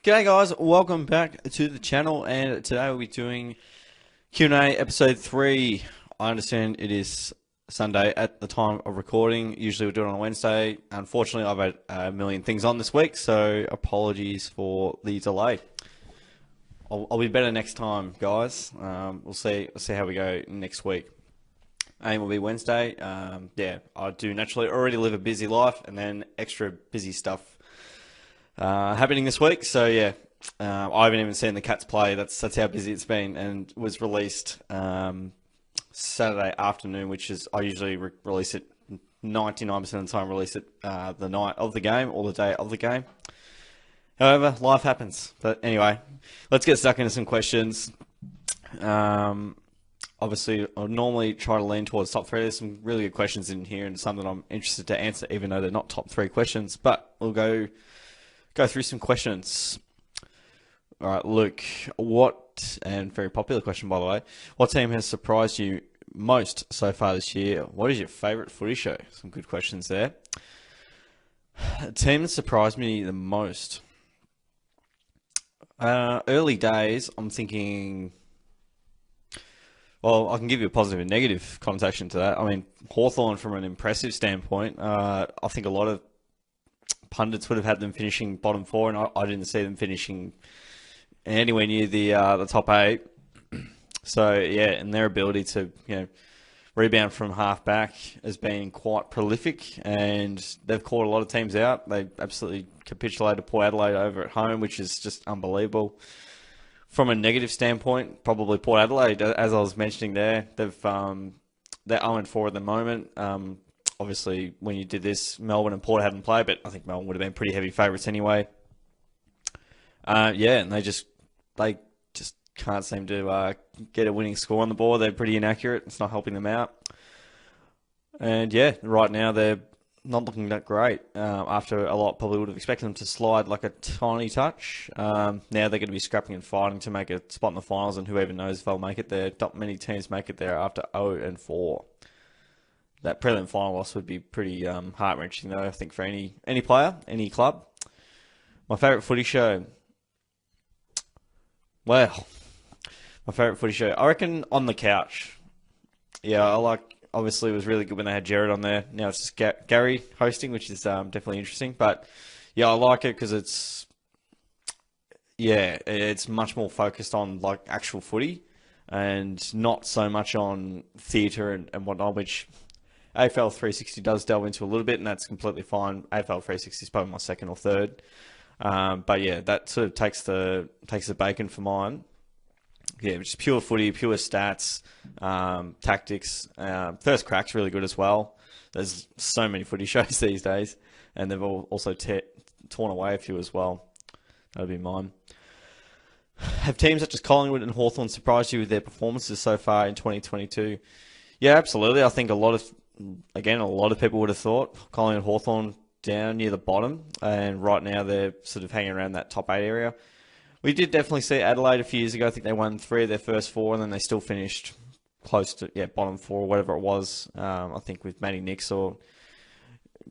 G'day guys, welcome back to the channel, and today we'll be doing Q&A episode 3. I understand it is Sunday at the time of recording. Usually we do it on a Wednesday. Unfortunately, I've had a million things on this week, so apologies for the delay. I'll be better next time, guys. We'll see how we go next week. Aim will be Wednesday. Yeah, I do naturally already live a busy life, and then extra busy stuff happening this week. So yeah, I haven't even seen the Cats play. That's how busy it's been, and was released Saturday afternoon, which is I usually release it 99% of the time. Release it the night of the game or the day of the game. However, life happens. But anyway, let's get stuck into some questions. Obviously, I normally try to lean towards top three. There's some really good questions in here, and some that I'm interested to answer, even though they're not top three questions. But we'll go through some questions. All right, Luke, and very popular question, by the way, what team has surprised you most so far this year? What is your favourite footy show? Some good questions there. A team that surprised me the most. Early days, I'm thinking, well, I can give you a positive and negative connotation to that. I mean, Hawthorne, from an impressive standpoint, I think a lot of pundits would have had them finishing bottom four, and I didn't see them finishing anywhere near the top eight. So yeah, and their ability to rebound from half back has been quite prolific, and they've caught a lot of teams out. They absolutely capitulated Port Adelaide over at home, which is just unbelievable. From a negative standpoint, probably Port Adelaide, as I was mentioning there, they're 0-4 at the moment. Obviously, when you did this, Melbourne and Port hadn't played, but I think Melbourne would have been pretty heavy favourites anyway. Yeah, and they just can't seem to get a winning score on the board. They're pretty inaccurate. It's not helping them out. And yeah, right now they're not looking that great. After a lot, probably would have expected them to slide like a tiny touch. Now they're going to be scrapping and fighting to make a spot in the finals, and whoever knows if they'll make it there. Not many teams make it there after 0-4. That prelim final loss would be pretty heart-wrenching, though, I think, for any player, any club. My favourite footy show. Well, my favourite footy show, I reckon On the Couch. Yeah, obviously it was really good when they had Jared on there. Now it's just Gary hosting, which is definitely interesting. But yeah, I like it because it's much more focused on like actual footy and not so much on theatre and whatnot, which AFL 360 does delve into a little bit, and that's completely fine. AFL 360 is probably my second or third. But yeah, that sort of takes the bacon for mine. Yeah, just pure footy, pure stats, tactics. First Crack's really good as well. There's so many footy shows these days, and they've also torn away a few as well. That would be mine. Have teams such as Collingwood and Hawthorne surprised you with their performances so far in 2022? Yeah, absolutely. I think a lot of people would have thought Collingwood and Hawthorne down near the bottom, and right now they're sort of hanging around that top 8 area. We did definitely see Adelaide a few years ago. I think they won 3 of their first 4, and then they still finished close to bottom 4 or whatever it was. I think with Matty Nix either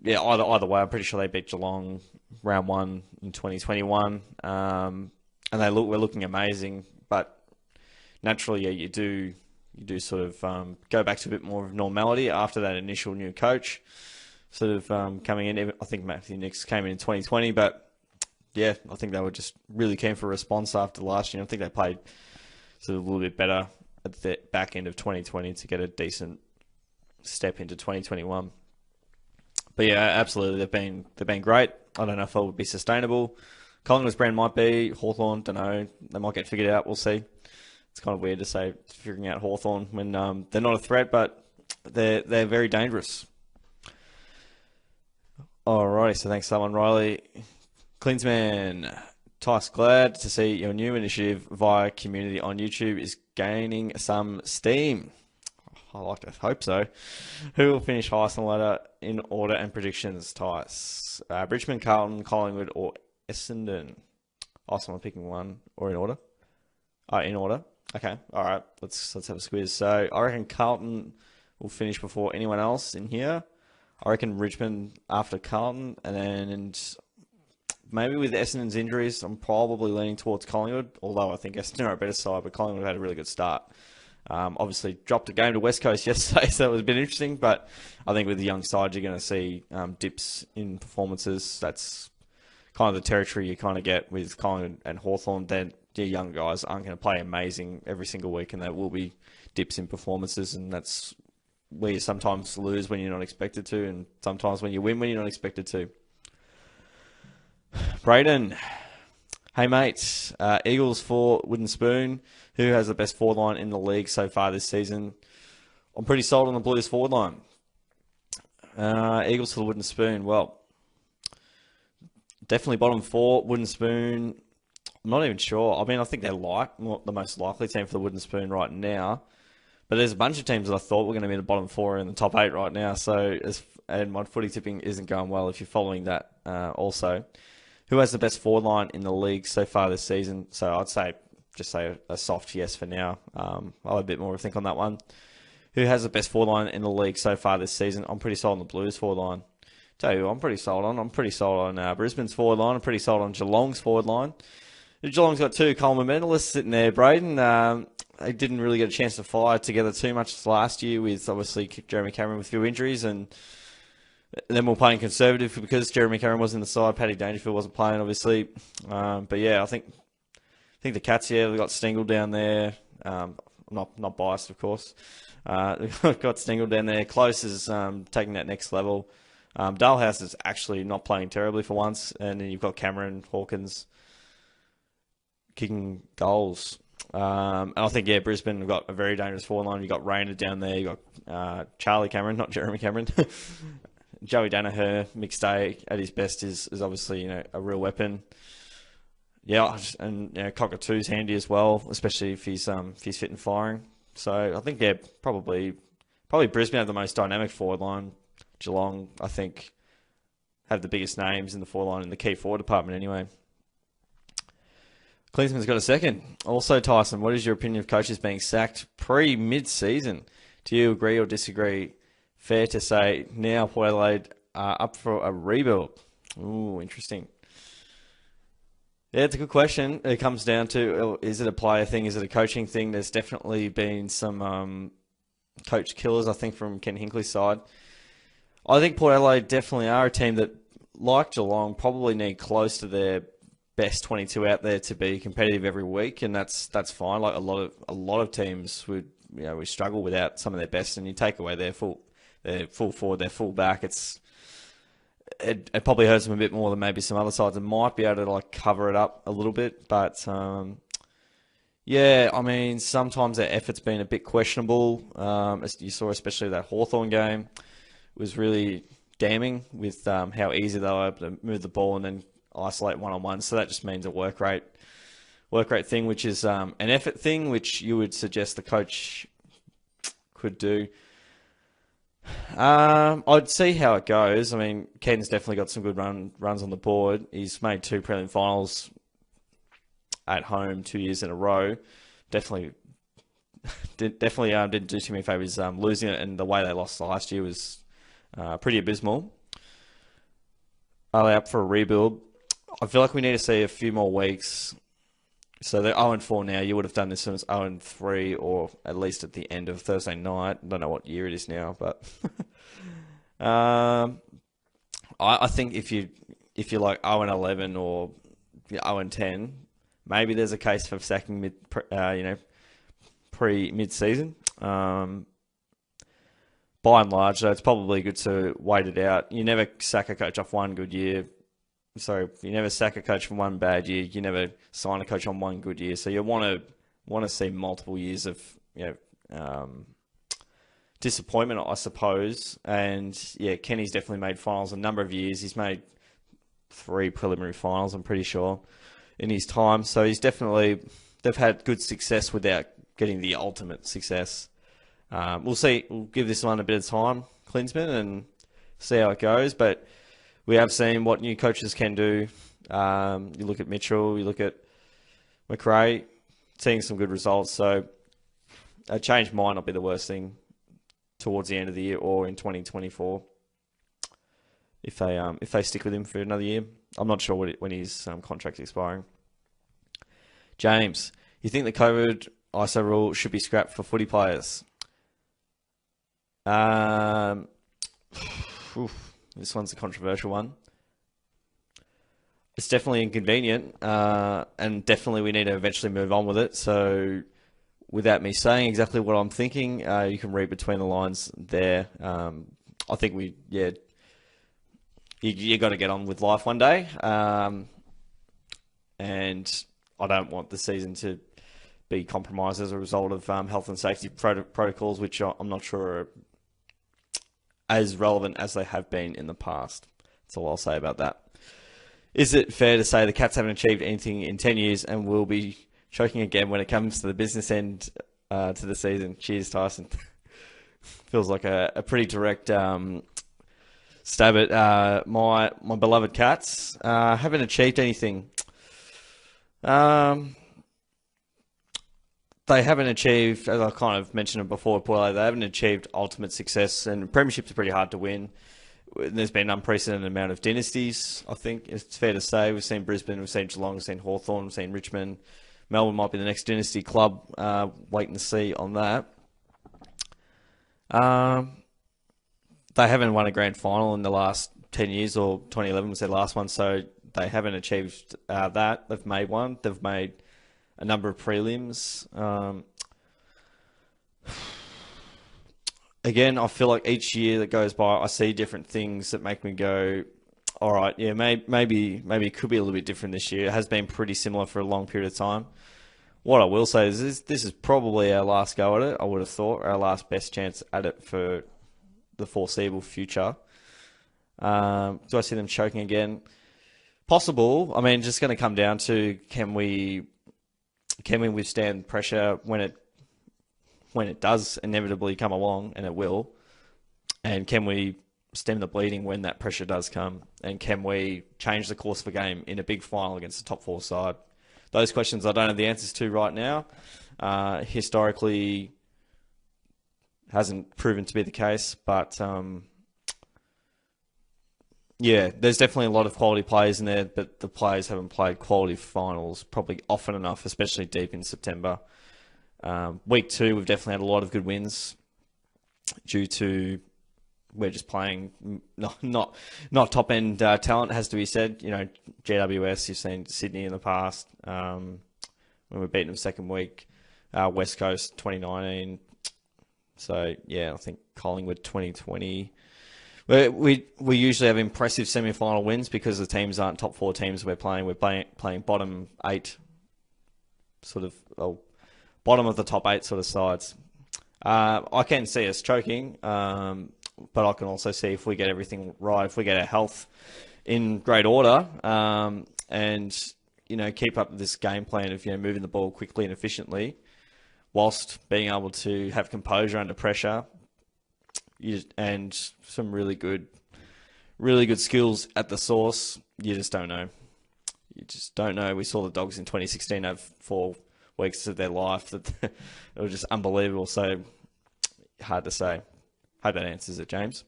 way, I'm pretty sure they beat Geelong round 1 in 2021, and we're looking amazing. But naturally, you do sort of go back to a bit more of normality after that initial new coach sort of coming in. I think Matthew Nix came in 2020, but yeah, I think they were just really keen for a response after last year. I think they played sort of a little bit better at the back end of 2020 to get a decent step into 2021. But yeah, absolutely, they've been great. I don't know if it would be sustainable. Collingwood's brand might be. Hawthorne, don't know. They might get figured out. We'll see. It's kind of weird to say figuring out Hawthorne when they're not a threat, but they're very dangerous. Alrighty, so thanks, Simon Riley. Klinsman, Tice, glad to see your new initiative via community on YouTube is gaining some steam. I like to hope so. Who will finish highest on the ladder in order and predictions, Tice? Richmond, Carlton, Collingwood, or Essendon? Awesome, I'm picking one or in order. In order. Okay, all right. Let's have a squeeze. So I reckon Carlton will finish before anyone else in here. I reckon Richmond after Carlton, and then maybe with Essendon's injuries, I'm probably leaning towards Collingwood, although I think Essendon are a better side, but Collingwood had a really good start. Obviously, dropped a game to West Coast yesterday, so that was a bit interesting, but I think with the young side, you're going to see dips in performances. That's kind of the territory you kind of get with Collingwood and Hawthorne. Then your young guys aren't going to play amazing every single week, and there will be dips in performances, and that's where you sometimes lose when you're not expected to, and sometimes when you win when you're not expected to. Braden, hey mate, Eagles for Wooden Spoon. Who has the best forward line in the league so far this season? I'm pretty sold on the Blues forward line. Eagles for the Wooden Spoon. Well, definitely bottom 4. Wooden Spoon, I'm not even sure. I mean, I think they're the most likely team for the Wooden Spoon right now. But there's a bunch of teams that I thought were going to be in the bottom 4 in the top 8 right now. And my footy tipping isn't going well if you're following that also. Who has the best forward line in the league so far this season? So I'd just say a soft yes for now. I'll have a bit more to think on that one. Who has the best forward line in the league so far this season? I'm pretty sold on the Blues forward line. Tell you who I'm pretty sold on. I'm pretty sold on Brisbane's forward line. I'm pretty sold on Geelong's forward line. Geelong's got 2 Coleman medalists sitting there, Braden. They didn't really get a chance to fire together too much last year with, obviously, Jeremy Cameron with a few injuries, and then we're playing conservative because Jeremy Cameron was in the side. Paddy Dangerfield wasn't playing, obviously. But yeah, I think the Cats, they've got Stengel down there. Not biased, of course. They've got Stengel down there. Close is taking that next level. Dalhouse is actually not playing terribly for once. And then you've got Cameron, Hawkins kicking goals. And I think, Brisbane have got a very dangerous forward line. You've got Rayner down there. You've got Charlie Cameron, not Jeremy Cameron. Joey Danaher, mixed day at his best, is obviously a real weapon. Yeah, and Cockatoo's handy as well, especially if he's fit and firing. So I think probably Brisbane have the most dynamic forward line. Geelong, I think, have the biggest names in the forward line in the key forward department anyway. Klinsman's got a second. Also, Tyson, what is your opinion of coaches being sacked mid-season? Do you agree or disagree? Fair to say now Port Adelaide are up for a rebuild. Ooh, interesting. Yeah, it's a good question. It comes down to, is it a player thing? Is it a coaching thing? There's definitely been some coach killers, I think, from Ken Hinkley's side. I think Port Adelaide definitely are a team that, like Geelong, probably need close to their best 22 out there to be competitive every week, and that's fine. Like a lot of teams would, we struggle without some of their best, and you take away their full forward, their full back. It probably hurts them a bit more than maybe some other sides that might be able to cover it up a little bit. But I mean, sometimes their effort's been a bit questionable. As you saw, especially that Hawthorne game, was really damning with how easy they were able to move the ball and then isolate one-on-one. So that just means a work rate thing, which is an effort thing, which you would suggest the coach could do. I'd see how it goes. I mean, Ken's definitely got some good runs on the board. He's made 2 prelim finals at home 2 years in a row. Definitely didn't do too many favours losing it, and the way they lost last year was pretty abysmal. Are they up for a rebuild? I feel like we need to see a few more weeks. So they're 0-4 now. You would have done this as 0-3, or at least at the end of Thursday night. I don't know what year it is now, but I think if you're like 0-11 or 0-10, maybe there's a case for sacking mid-season. By and large, though, it's probably good to wait it out. You never sack a coach off one good year. So you never sack a coach from one bad year. You never sign a coach on one good year. So you want to see multiple years of disappointment, I suppose. And yeah, Kenny's definitely made finals a number of years. He's made 3 preliminary finals, I'm pretty sure, in his time. So they've had good success without getting the ultimate success. We'll see. We'll give this one a bit of time, Klinsman, and see how it goes. But we have seen what new coaches can do. You look at Mitchell, you look at McRae, seeing some good results. So a change might not be the worst thing towards the end of the year or in 2024 if they stick with him for another year. I'm not sure when his contract's expiring. James, you think the COVID ISO rule should be scrapped for footy players? This one's a controversial one. It's definitely inconvenient, and definitely we need to eventually move on with it. So, without me saying exactly what I'm thinking, you can read between the lines there. I think you got to get on with life one day, and I don't want the season to be compromised as a result of health and safety protocols, which I'm not sure are as relevant as they have been in the past. That's all I'll say about that. Is it fair to say the Cats haven't achieved anything in 10 years and will be choking again when it comes to the business end to the season? Cheers, Tyson. Feels like a pretty direct stab at my beloved Cats. Haven't achieved anything. They haven't achieved, as I kind of mentioned before, Paulo, they haven't achieved ultimate success, and premierships are pretty hard to win. There's been an unprecedented amount of dynasties, I think it's fair to say. We've seen Brisbane, we've seen Geelong, we've seen Hawthorne, we've seen Richmond. Melbourne might be the next dynasty club. Waiting to see on that. They haven't won a grand final in the last 10 years, or 2011 was their last one, so they haven't achieved that. They've made one. They've made a number of prelims. Again, I feel like each year that goes by, I see different things that make me go, all right, yeah, maybe it could be a little bit different this year. It has been pretty similar for a long period of time. What I will say is this is probably our last go at it, I would have thought, our last best chance at it for the foreseeable future. Do I see them choking again? Possible. I mean, just going to come down to can we withstand pressure when it does inevitably come along, and it will, and can we stem the bleeding when that pressure does come, and can we change the course of a game in a big final against a top four side? Those questions I don't have the answers to right now. Historically, hasn't proven to be the case, but yeah, there's definitely a lot of quality players in there, but the players haven't played quality finals probably often enough, especially deep in September. Week 2, we've definitely had a lot of good wins due to we're just playing not top end talent, has to be said. You know, GWS, you've seen Sydney in the past when we beat them second week. West Coast 2019. So yeah, I think Collingwood 2020. We usually have impressive semi-final wins because the teams aren't top 4 teams we're playing. We're playing bottom 8, sort of bottom of the top 8 sort of sides. I can see us choking, but I can also see if we get everything right, if we get our health in great order, and keep up this game plan of moving the ball quickly and efficiently, whilst being able to have composure under pressure. And some really good skills at the source. You just don't know. We saw the Dogs in 2016 have 4 weeks of their life that it was just unbelievable. So hard to say. Hope that answers it, James.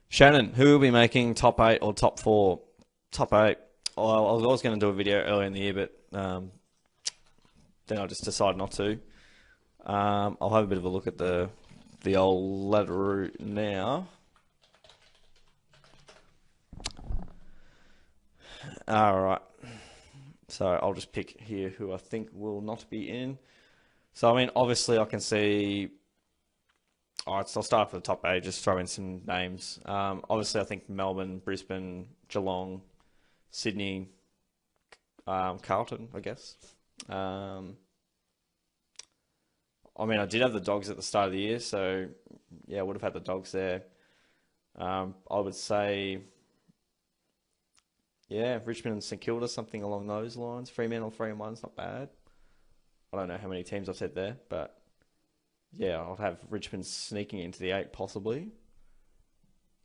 Shannon, who will be making top 8 or top 4? Top 8. Well, I was always going to do a video earlier in the year, but then I just decided not to. I'll have a bit of a look at the old ladder now. All right. So I'll just pick here who I think will not be in. So, I mean, obviously I can see... All right, so I'll start for the top 8, just throw in some names. Obviously, I think Melbourne, Brisbane, Geelong, Sydney, Carlton, I guess. I mean, I did have the Dogs at the start of the year, so yeah, I would have had the Dogs there. I would say, yeah, Richmond and St Kilda, something along those lines. Fremantle 3-1's not bad. I don't know how many teams I've said there, but yeah, I'll have Richmond sneaking into the 8 possibly.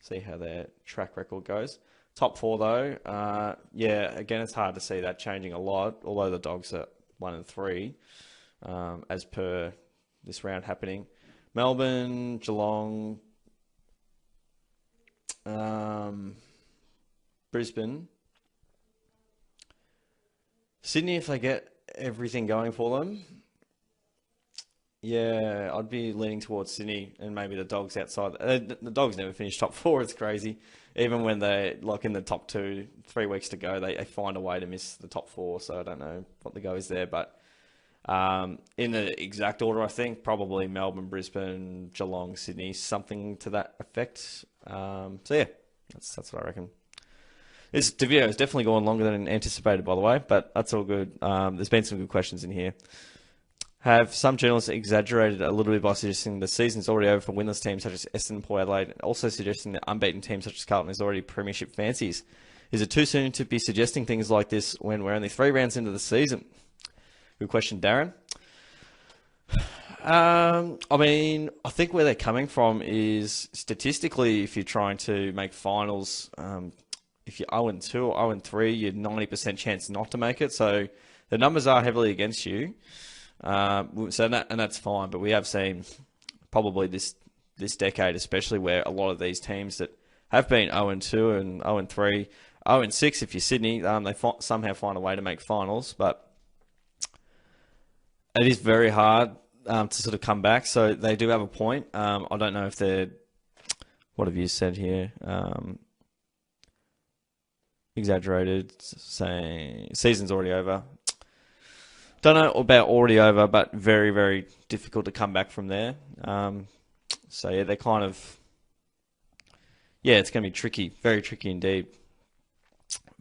See how their track record goes. Top 4 though, yeah, again, it's hard to see that changing a lot, although the Dogs are 1 and 3, as per this round happening. Melbourne, Geelong, Brisbane. Sydney, if they get everything going for them, yeah, I'd be leaning towards Sydney and maybe the Dogs outside. The Dogs never finish top four. It's crazy. Even when they're like in the top two, 3 weeks to go, they find a way to miss the top four. So I don't know what the go is there. But in the exact order, I think probably Melbourne, Brisbane, Geelong, Sydney, something to that effect. So yeah, that's what I reckon. This video has definitely gone longer than anticipated, by the way, but that's all good. There's been some good questions in here. Have some journalists exaggerated a little bit by suggesting the season's already over for winless teams such as Essendon, Port Adelaide, and also suggesting that unbeaten teams such as Carlton is already premiership fancies? Is it too soon to be suggesting things like this when we're only 3 rounds into the season? Good question, Darren. I mean, I think where they're coming from is statistically, if you're trying to make finals, if you're 0-2 or 0-3, you're 90% chance not to make it. So the numbers are heavily against you. And that's fine. But we have seen probably this decade, especially where a lot of these teams that have been 0-2 and 0-3, 0-6 if you're Sydney, they somehow find a way to make finals. But it is very hard to sort of come back. So they do have a point. I don't know if they're... What have you said here? Exaggerated, saying season's already over. Don't know about already over, but very, very difficult to come back from there. So yeah, they're kind of... Yeah, it's going to be tricky. Very tricky indeed.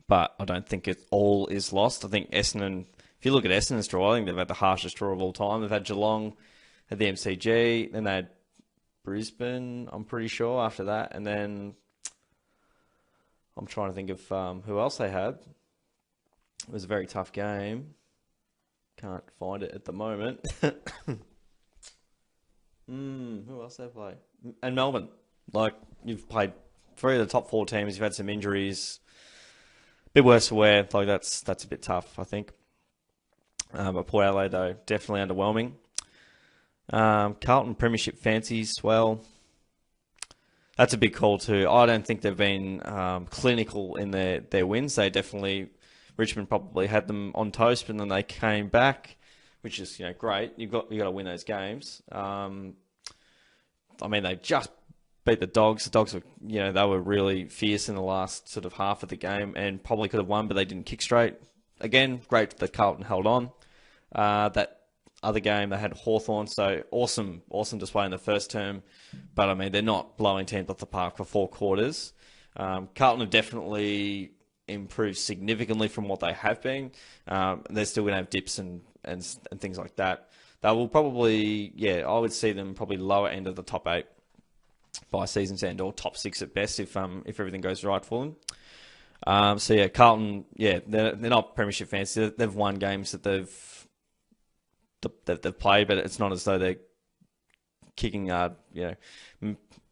But I don't think it all is lost. I think Essendon... If you look at Essendon's draw, I think they've had the harshest draw of all time. They've had Geelong, had the MCG, then they had Brisbane, I'm pretty sure, after that. And then I'm trying to think of who else they had. It was a very tough game. Can't find it at the moment. Who else they play? And Melbourne. Like, you've played 3 of the top 4 teams. You've had some injuries. A bit worse for wear. Like, that's a bit tough, I think. But Port Adelaide, though, definitely underwhelming. Carlton Premiership fancies, well, that's a big call too. I don't think they've been clinical in their wins. They definitely, Richmond probably had them on toast, and then they came back, which is great. You got to win those games. I mean, they just beat the Dogs. The Dogs were they were really fierce in the last sort of half of the game, and probably could have won, but they didn't kick straight. Again, great that Carlton held on. That other game, they had Hawthorne, so awesome display in the first term. But, I mean, they're not blowing teams off the park for 4 quarters. Carlton have definitely improved significantly from what they have been. They're still going to have dips and things like that. They will probably, I would see them probably lower end of the top 8 by season's end, or top 6 at best if everything goes right for them. So yeah, Carlton, they're not premiership fans. They've won games that they've played, but it's not as though they're kicking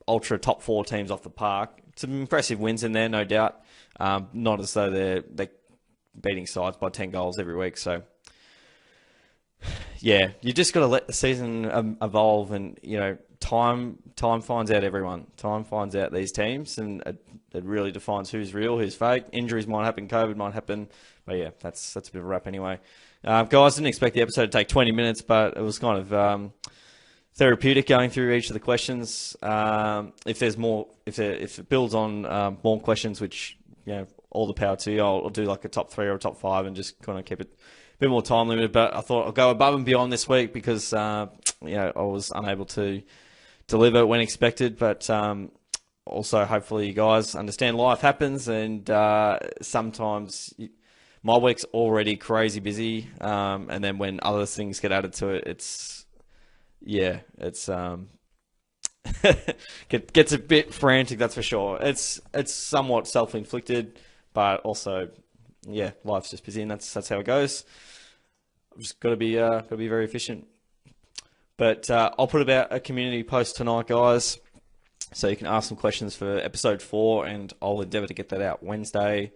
ultra top 4 teams off the park. Some impressive wins in there, no doubt. Not as though they're beating sides by 10 goals every week. So yeah, you just got to let the season evolve, and time finds out everyone. Time finds out these teams, and it really defines who's real, who's fake. Injuries might happen, COVID might happen, but yeah, that's a bit of a wrap anyway. Guys, didn't expect the episode to take 20 minutes, but it was kind of therapeutic going through each of the questions. If there's more, if it builds on more questions, which all the power to you, I'll do like a top 3 or a top 5 and just kind of keep it a bit more time limited. But I thought I'll go above and beyond this week because I was unable to deliver when expected, but also hopefully you guys understand life happens, and sometimes my week's already crazy busy, and then when other things get added to it, it's gets a bit frantic, that's for sure. It's somewhat self-inflicted, but also life's just busy, and that's how it goes. I've just got to be very efficient. But I'll put about a community post tonight, guys, so you can ask some questions for episode 4, and I'll endeavour to get that out Wednesday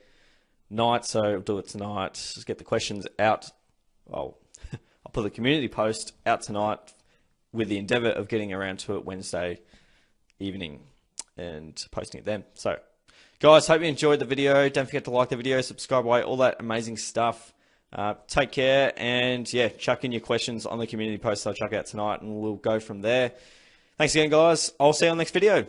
night. So I'll do it tonight. Just get the questions out. I'll put the community post out tonight with the endeavour of getting around to it Wednesday evening and posting it then. So Guys, hope you enjoyed the video. Don't forget to like the video, subscribe away, all that amazing stuff. Take care, and yeah, chuck in your questions on the community post I'll chuck out tonight, and we'll go from there. Thanks again, guys. I'll see you on the next video.